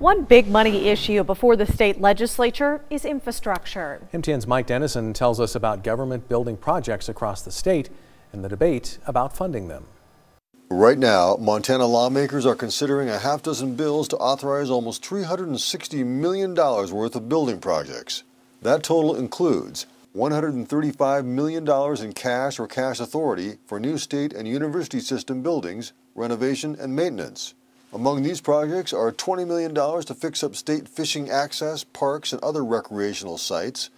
One big money issue before the state legislature is infrastructure. MTN's Mike Dennison tells us about government building projects across the state and the debate about funding them. Right now, Montana lawmakers are considering a half dozen bills to authorize almost $360 million worth of building projects. That total includes $135 million in cash or cash authority for new state and university system buildings, renovation, and maintenance. Among these projects are $20 million to fix up state fishing access, parks, and other recreational sites,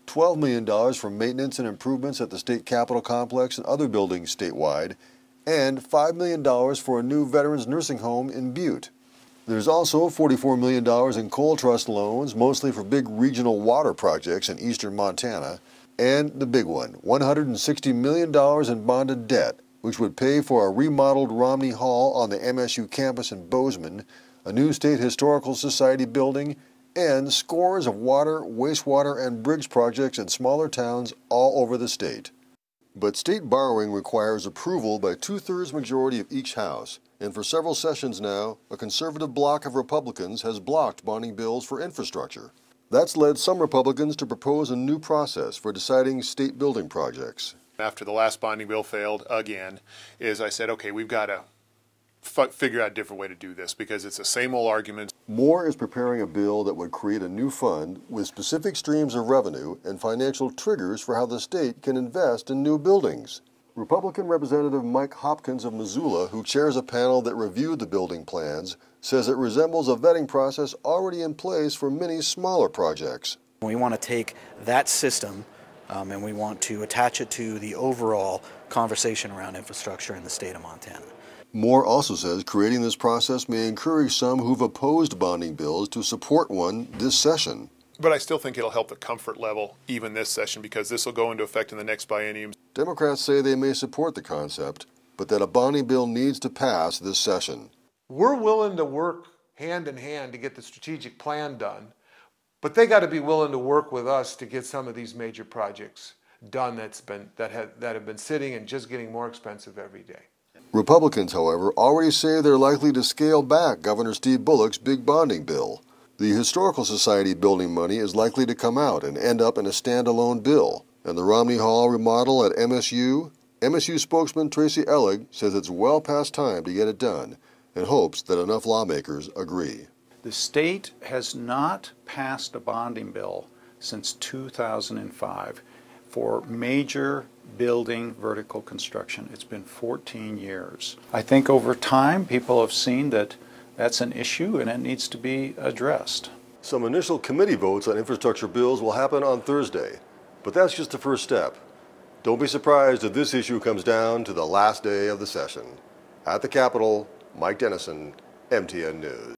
$12 million for maintenance and improvements at the state capitol complex and other buildings statewide, and $5 million for a new veterans nursing home in Butte. There's also $44 million in coal trust loans, mostly for big regional water projects in eastern Montana, and the big one, $160 million in bonded debt, which would pay for a remodeled Romney Hall on the MSU campus in Bozeman, a new State Historical Society building, and scores of water, wastewater, and bridge projects in smaller towns all over the state. But state borrowing requires approval by 2/3 majority of each house, and for several sessions now, a conservative bloc of Republicans has blocked bonding bills for infrastructure. That's led some Republicans to propose a new process for deciding state building projects. After the last bonding bill failed again, I said, okay, we've got to figure out a different way to do this because it's the same old arguments. Moore is preparing a bill that would create a new fund with specific streams of revenue and financial triggers for how the state can invest in new buildings. Republican Representative Mike Hopkins of Missoula, who chairs a panel that reviewed the building plans, says it resembles a vetting process already in place for many smaller projects. We want to take that system and we want to attach it to the overall conversation around infrastructure in the state of Montana. Moore also says creating this process may encourage some who've opposed bonding bills to support one this session. But I still think it'll help the comfort level even this session because this will go into effect in the next biennium. Democrats say they may support the concept, but that a bonding bill needs to pass this session. We're willing to work hand in hand to get the strategic plan done, but they got to be willing to work with us to get some of these major projects done that have been sitting and just getting more expensive every day. Republicans, however, already say they're likely to scale back Governor Steve Bullock's big bonding bill. The Historical Society building money is likely to come out and end up in a standalone bill. And the Romney Hall remodel at MSU spokesman Tracy Ellig says it's well past time to get it done and hopes that enough lawmakers agree. The state has not passed a bonding bill since 2005 for major building vertical construction. It's been 14 years. I think over time people have seen that that's an issue and it needs to be addressed. Some initial committee votes on infrastructure bills will happen on Thursday, but that's just the first step. Don't be surprised if this issue comes down to the last day of the session. At the Capitol, Mike Dennison, MTN News.